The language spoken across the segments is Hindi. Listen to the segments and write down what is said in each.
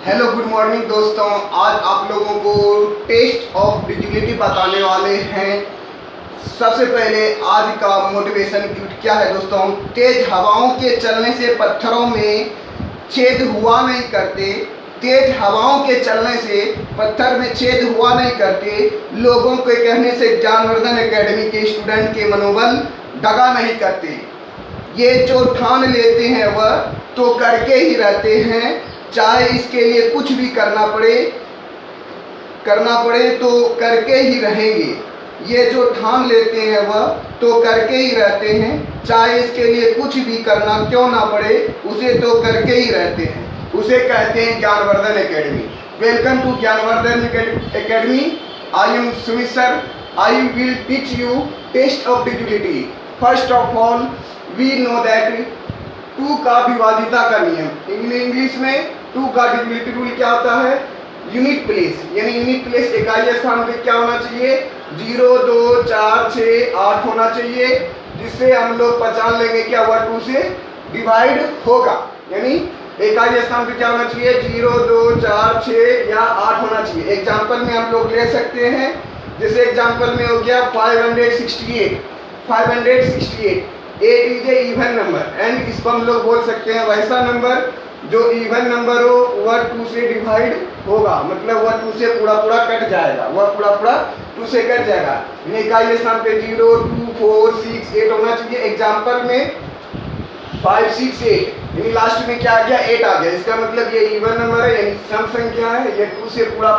हेलो गुड मॉर्निंग दोस्तों। आज आप लोगों को टेस्ट ऑफ डिजिबिलिटी बताने वाले हैं। सबसे पहले आज का मोटिवेशन क्या है दोस्तों। तेज हवाओं के चलने से पत्थरों में छेद हुआ नहीं करते। तेज हवाओं के चलने से पत्थर में छेद हुआ नहीं करते। लोगों के कहने से ज्ञानवर्धन एकेडमी के स्टूडेंट के मनोबल दगा नहीं करते। ये जो ठान लेते हैं वह तो करके ही रहते हैं, चाहे इसके लिए कुछ भी करना पड़े तो करके ही रहेंगे। ये जो ठान लेते हैं वह तो करके ही रहते हैं, चाहे इसके लिए कुछ भी करना क्यों ना पड़े, उसे तो करके ही रहते हैं। उसे कहते हैं Gyanvardhan academy. Welcome to Gyanvardhan academy. I am Sumit sir. I will teach you test of divisibility. First of all we know that two का विभाजिता का नियम। इंग्लिश में टू का डिजिबिलिटी रूल क्या होता है। यूनिट प्लेस, यानी यूनिट प्लेस इकाई स्थान पे क्या होना चाहिए, 0, 2, 4, 6, 8 होना चाहिए, जिससे हम लोग पहचान लेंगे क्या हुआ 2 से डिवाइड होगा। यानी इकाई स्थान पे क्या होना चाहिए, 0, 2, 4, 6 या 8 होना चाहिए। एग्जाम्पल में हम लोग ले सकते हैं, जैसे एग्जाम्पल में हो गया 568। 8 is a even number and इसको हम लोग बोल सकते हैं वैसा नंबर जो इवन नंबर हो वह 2 से डिवाइड होगा, मतलब वह 2 से पूरा कट जाएगा, वह पूरा 2 से कट जाएगा। इकाई स्थान पे 0, 2, 4, 6, 8 होना चाहिए। एग्जाम्पल में 5, 6, 8, यानी लास्ट में क्या आ गया, 8 आ गया। इसका मतलब ये इवन नंबर है, यानी सम संख्या है, ये 2 से पूरा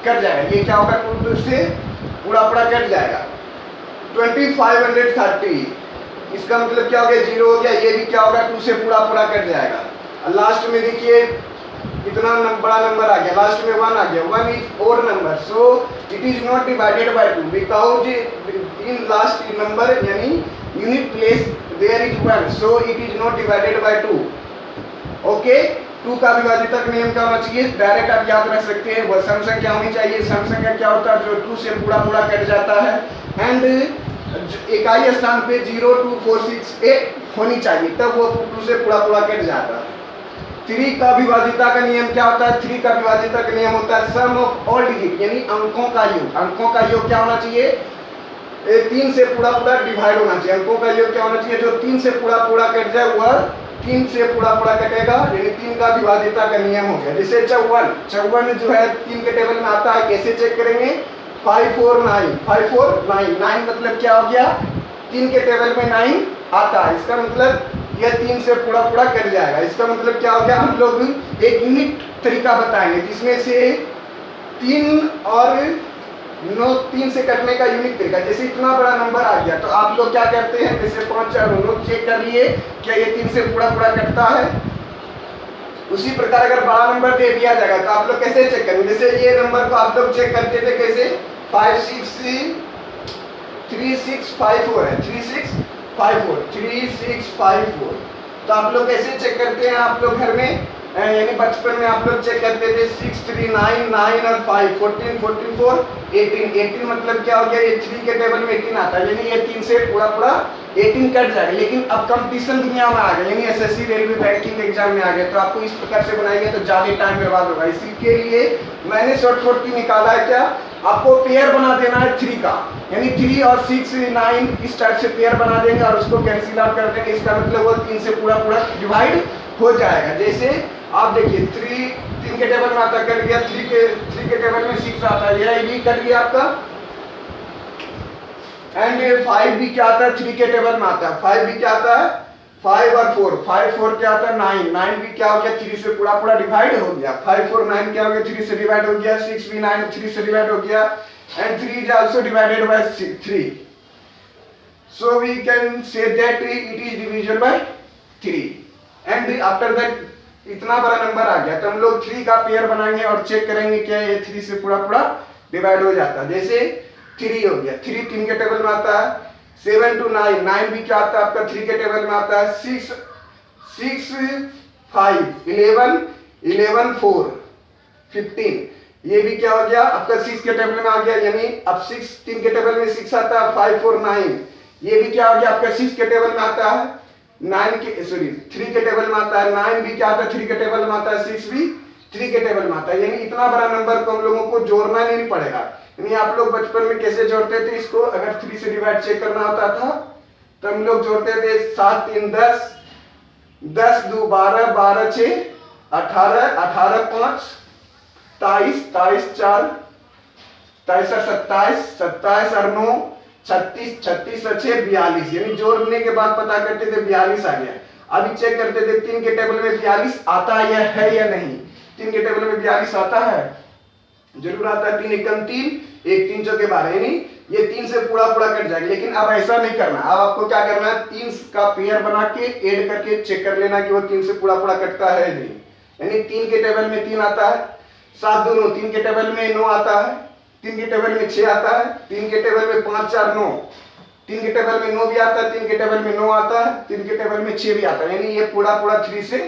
कट जाएगा। ये क्या होगा, 2 से पूरा कट जाएगा। 2530, इसका मतलब क्या हो गया, 0 हो गया। ये भी क्या होगा, 2 से पूरा कट जाएगा। लास्ट में देखिए कितना बड़ा नंबर आ गया, लास्ट में 1 आ गया। 1 is odd number, so it is not divided by 2 because in last number यानी unit place there is 1, so it is not divided by 2। Okay, 2 का विभाजिता का नियम क्या होना चाहिए, डायरेक्ट आप याद रख सकते हैं, वह सम संख्या होनी चाहिए। सम संख्या क्या होता है, जो 2 से पूरा कट जाता है। एंड इकाई स्थान पे 0, 2, 4, 6, 8 होनी चाहिए, तब वो 2 से पूरा कट जाता है। 3 का विभाजिता का नियम क्या होता है, 3 का विभाजिता का नियम होता है सम ऑफ ऑल डिजिट, यानी अंकों का योग। अंकों का योग क्या होना चाहिए, 3 से पूरा डिवाइड होना चाहिए। अंकों का योग क्या होना चाहिए, जो 3 से पूरा कट जाए वह 3 से पूरा कटेगा, यानी 3 का विभाजिता का नियम हो गया। जैसे 54 जो है 3 के टेबल में आता है, कैसे चेक करेंगे, 5, 4, 9 9 मतलब क्या हो गया, 3 के टेबल में 9 आता है। इसका मतलब यह 3 से पूरा कट जाएगा। इसका मतलब क्या हो गया, हम लोग एक यूनिक तरीका बताएंगे जिसमें से 3 और 9, 3 से कटने का यूनिक तरीका। जैसे इतना बड़ा नंबर आ गया तो आप लोग क्या करते हैं, जैसे 5, 4 लोग चेक कर लिए क्या ये 3 से पूरा कटता है। उसी प्रकार अगर बड़ा नंबर दे दिया जाएगा तो आप लोग कैसे चेक करेंगे, जैसे ये नंबर को आप लोग चेक करते थे कैसे, 5, 6, 3, 6, 5, 4 है, 3, 6, 5, 4, 3, 6, 5, 4। तो आप लोग कैसे चेक करते हैं, आप लोग घर में यानी बचपन में आप लोग चेक करते थे 6, 3, 9, 9 और 5, 14, 14, 4, 18। 18 मतलब क्या हो गया, ये 3 के टेबल में 18 आता है, यानी ये 3 से पूरा 18 कट जाएगा। लेकिन अब कंपटीशन दुनिया में आ गया, यानी एसएससी, रेलवे, बैंकिंग एग्जाम में आ गया, तो आपको इस प्रकार से बनाएंगे तो ज़्यादा टाइम बर्बाद होगा। इसी के लिए मैंने शॉर्टकट की निकाला है, क्या आपको पेयर बना देना है 3 का, यानी 3 और 6, 9 इस टाइप से पेयर बना देंगे और उसको कैंसिल आउट कर देंगे। इसका मतलब वो 3 से पूरा डिवाइड हो जाएगा। जैसे आप देखिए 3 के टेबल में आता, कट गया, 3 के टेबल में 6 आता है, यह भी कट गया आपका। एंड 5 भी क्या आता है, 3 के टेबल में आता है, 5 भी क्या आता है, 5 और 4, 5, 4 क्या आता है, 9, 9 भी क्या हो गया, 3 से पूरा डिवाइड हो गया। 5, 4, 9 क्या हो गया, 3 से डिवाइड हो गया। 6 भी 9, 3 से डिवाइड हो गया। And 3 is also divided by 3, so we can say that it is divisible by 3। And after that इतना बड़ा नंबर आ गया तो हम लोग 3 का पेयर बनाएंगे और चेक करेंगे क्या ये 3 से पूरा डिवाइड हो जाता है। जैसे 3 हो गया, 3 के टेबल में आता है। 7 to 9, 9 भी क्या आता है आपका 3 के टेबल में आता है। 6, 5, 11, 4, 15, ये भी क्या हो गया आपका 6 के टेबल में आ गया, यानी अब 3 के टेबल में 6 आता है। 5, 4, 9, ये भी क्या हो गया आपका 6 के टेबल में आता है। 3 के टेबल में आता है। 9 भी क्या आता है 3 के टेबल में आता है। 6 भी 3 के टेबल में आता है। यानी इतना बड़ा नंबर को हम लोगों को जोड़ना नहीं पड़ेगा। यानी आप लोग बचपन में कैसे जोड़ते थे इसको, अगर 3 से डिवाइड चेक करना होता था तो हम लोग जोड़ते थे 7 3 10, 10 2 12, 12 6 18, 18 5 23, 23 4, 23 और 27, 27 और 9 36, 36 और 6 42। यानी जोड़ने के बाद पता करते थे 42 आ गया। अभी चेक करते थे 3 के टेबल में 42 आता है या नहीं। 3 के टेबल में 42 आता है, जरूर आता है। 3 एकम 3, 1 3 चौके 12, यानी ये 3 से पूरा पूरा कट जाएगा। लेकिन अब ऐसा नहीं करना, अब आपको क्या करना है, 3 का पेयर बना के ऐड करके चेक कर लेना कि वो 3 से पूरा पूरा कटता है नहीं। यानी 3 के टेबल में 3 आता है, 7 2 9, 3 के टेबल में 9 आता है, 3 के टेबल में 6 आता है, 3 के टेबल में 5 4 9, 3 के टेबल में 9 भी आता है, 3 के टेबल में 9 आता है, 3 के टेबल में 6 भी आता है। यानी ये पूरा पूरा 3 से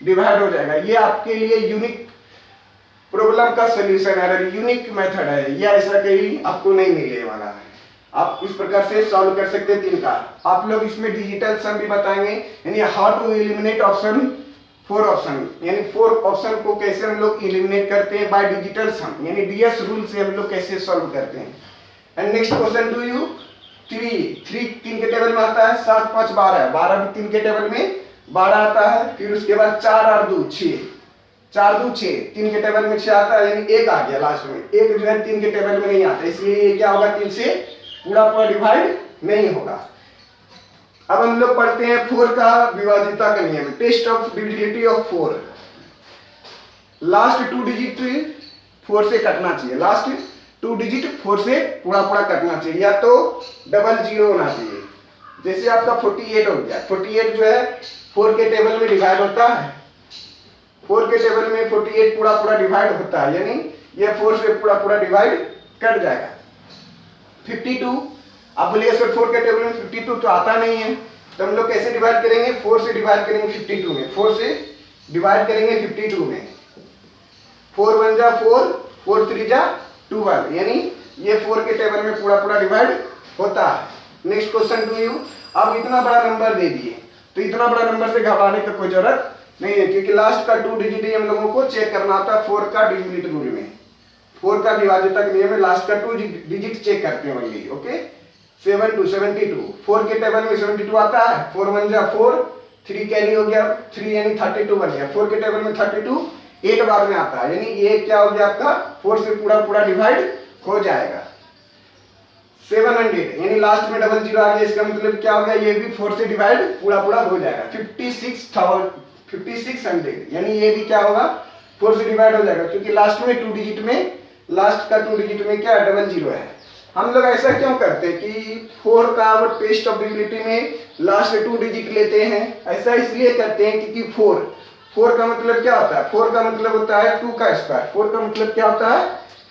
डिवाइड हो जाएगा। ये आपके लिए यूनिक प्रॉब्लम का सोल्यूशन है, यूनिक मेथड है, ये ऐसा कहीं आपको नहीं मिलने वाला है। आप इस प्रकार से सॉल्व कर सकते हैं 3 का। आप लोग इसमें डिजिटल सम भी बताएंगे, यानी how to eliminate option 4 option, यानी 4 ऑप्शन को कैसे हम लोग एलिमिनेट करते हैं बाय डिजिटल सम, यानी डीएस रूल से हम लोग कैसे सॉल्व करते हैं। And next question to you 3 3 के टेबल में आता है, 7 5 12, 12 भी 3 के टेबल में 12 आता है। फिर उसके बाद 4 और 2 6, 4 2 6, 3 के टेबल में 6 आता है, यानी 1 आ गया लास्ट में। 1 जो है 3 के टेबल में नहीं आता, इसलिए ये क्या होगा, 3 से पूरा पूरा डिवाइड नहीं होगा। अब हम लोग पढ़ते हैं 4 का विभाज्यता का नियम, test of divisibility of 4। Last 2 digit 4 से कटना चाहिए, लास्ट 2 डिजिट 4 से पूरा पूरा कटना चाहिए, या तो डबल जीरो होना चाहिए। जैसे आपका 48 हो गया, 48 जो है 4 के टेबल में डिवाइड होता है, 4 के टेबल में 48 पूरा पूरा डिवाइड होता है, यानी ये 4 से पूरा पूरा डिवाइड कट जाएगा। 52, आप बोलिए सर 4 के टेबल में 52 तो आता नहीं है, तो हम लोग कैसे डिवाइड करेंगे, 4 से डिवाइड करेंगे 52 में, 4 से डिवाइड करेंगे 52 में। 4 1 जा 4, 4 3 जा 12, यानी ये 4 के टेबल में पूरा पूरा डिवाइड होता है। Next question to you. अब इतना बड़ा नंबर दे दिए, तो इतना बड़ा नंबर से घबराने का कोई जरूरत नहीं है, क्योंकि लास्ट का 2 डिजिट ही हम लोगों को चेक करना होता है 4 का डिविजिबिलिटी रूल में। 4 का विभाज्यता के नियम में लास्ट का 2 डिजिट चेक करते हैं वही। ओके, 7 2 72, 4 के टेबल में 72 आता है, 4 1 जा 4, 3 कैरी हो गया 3, यानी 32 बन गया। 4 के टेबल में 32 8 बार में आता है, यानी ये क्या हो गया आपका 4 से पूरा पूरा डिवाइड हो जाएगा। 700, यानी लास्ट में डबल जीरो आ गया, इसका मतलब क्या हो गया, ये भी 4 से डिवाइड पूरा पूरा हो जाएगा। 5600, यानी ये भी क्या होगा 4 से डिवाइड हो जाएगा, क्योंकि लास्ट में 2 डिजिट में, लास्ट का 2 डिजिट में क्या डबल जीरो है। हम लोग ऐसा क्यों करते हैं कि 4 का टेस्ट ऑफ डिविजिबिलिटी में लास्ट 2 डिजिट लेते हैं, ऐसा इसलिए करते हैं क्योंकि 4 का मतलब क्या होता है, 4 का मतलब होता है 2 का स्क्वायर। 4 का मतलब क्या होता है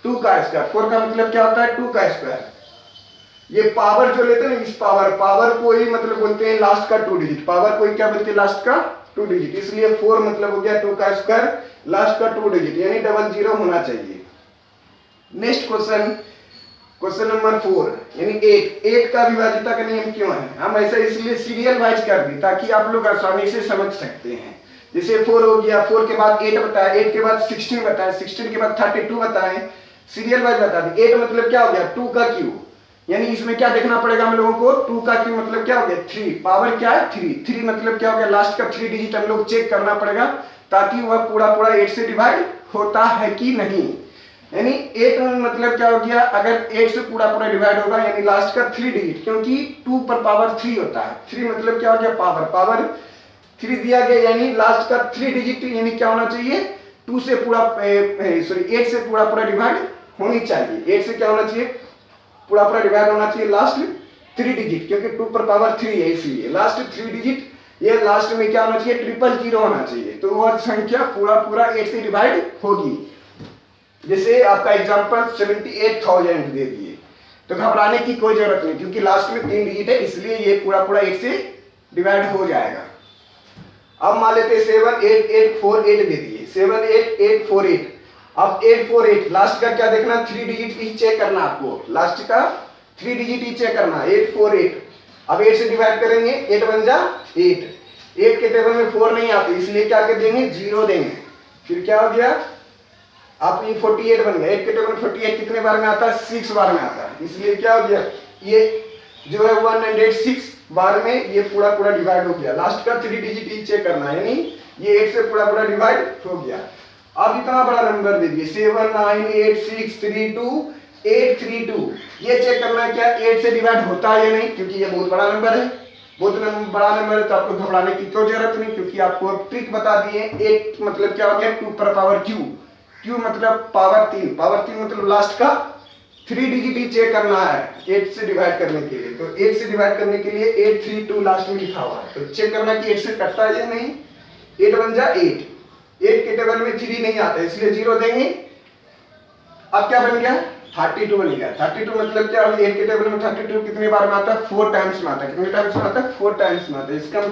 2 का स्क्वायर। 4 का मतलब क्या होता है 2 का स्क्वायर। ये पावर जो लेते हैं ना, इस पावर को ही मतलब बोलते हैं लास्ट का 2 डिजिट, पावर को ही क्या बोलते हैं लास्ट का 2 डिजिट। इसलिए 4 मतलब हो गया 2 का स्क्वायर, लास्ट का 2 डिजिट, यानी डबल जीरो होना चाहिए। नेक्स्ट क्वेश्चन, क्वेश्चन नंबर 4, यानी 8 का विभाज्यता का नियम क्यों है, हम ऐसा इसलिए सीरियल वाइज कर दी ताकि आप लोग आसानी से समझ सकते हैं। जैसे 4 हो गया, 4 के बाद 8 बताया, 8 के बाद 16 बताया, 16 के बाद 32 बताए, सीरियल वाइज बता दी। 8 मतलब क्या हो गया 2 का क्यूब, यानी इसमें क्या देखना पड़ेगा हम लोगों को, 2 का क्यूब मतलब क्या हो गया 3, पावर क्या है 3 मतलब क्या हो गया लास्ट का 3 डिजिट हम लोग चेक करना पड़ेगा ताकि वह पूरा पूरा 8 से डिवाइड होता है कि नहीं। यानी 8 मतलब क्या हो गया, अगर 8 से पूरा पूरा डिवाइड होगा यानी लास्ट का 3 डिजिट, क्योंकि 2 पर पावर 3 होता है, 3 मतलब क्या हो गया पावर 3 दिया गया, यानी लास्ट का 3 डिजिट यानी क्या होना चाहिए 2 से पूरा 8 से पूरा पूरा डिवाइड होनी चाहिए। 8 से क्या होना चाहिए पूरा पूरा डिवाइड होना चाहिए लास्ट 3 डिजिट, क्योंकि 2 पर पावर 3 है, इसलिए लास्ट 3 डिजिट ये लास्ट में क्या होना चाहिए 000 होना चाहिए, तो वह संख्या पूरा पूरा 8 से डिवाइड होगी। जैसे आपका एग्जांपल 78,000 दे दिए, तो घबराने की कोई जरूरत नहीं, क्योंकि लास्ट में 3 डिजिट है, इसलिए ये पूरा पूरा 8 से डिवाइड हो जाएगा। अब मान लेते 78848 दे दिए, 78848। अब 848 लास्ट का क्या देखना 3 डिजिट ही चेक करना, आपको लास्ट का 3 डिजिट ही चेक करना 848। अब 8 से डिवाइड करेंगे, 8 1 जा 8, 8 के टेबल में 4 नहीं आते, इसलिए क्या कर देंगे 0 देंगे। फिर क्या हो गया आप ये 48 बन गया, 8 के टेबल में 48 कितने बार में आता है? 6 बार में आता है। इसलिए क्या हो गया, ये जो है 106 बार में ये पूरा पूरा डिवाइड हो गया। लास्ट का 3 डिजिट ही चेक करना है, यानी ये 8 से पूरा पूरा डिवाइड हो गया। अब इतना बड़ा नंबर दे दिए 798632832, ये चेक करना है क्या 8 से डिवाइड होता है या नहीं, क्योंकि ये बहुत बड़ा नंबर है। बहुत बड़ा नंबर है तो आपको घबराने की कोई जरूरत नहीं, क्योंकि आपको अब ट्रिक बता दिए। 8 मतलब क्या हो गया, 2 पर पावर क्यू, क्यू मतलब पावर 3, पावर 3 मतलब लास्ट का 3 डिजिट ही चेक करना है 8 से डिवाइड करने के लिए। तो 8 से डिवाइड करने के लिए 832 लास्ट में लिखा हुआ है, तो चेक करना कि 8 से कटता है या नहीं। 8 बन जा 8, 8 के टेबल में 3 नहीं आता इसलिए 0 देंगे। अब क्या बन गया, 32 बन गया। 32 मतलब क्या, 8 के टेबल में 32 कितने बार में आता है? 4 टाइम्स में आता है। कितने टाइम्स में आता है? 4 टाइम्स में आता है। इसका मतलब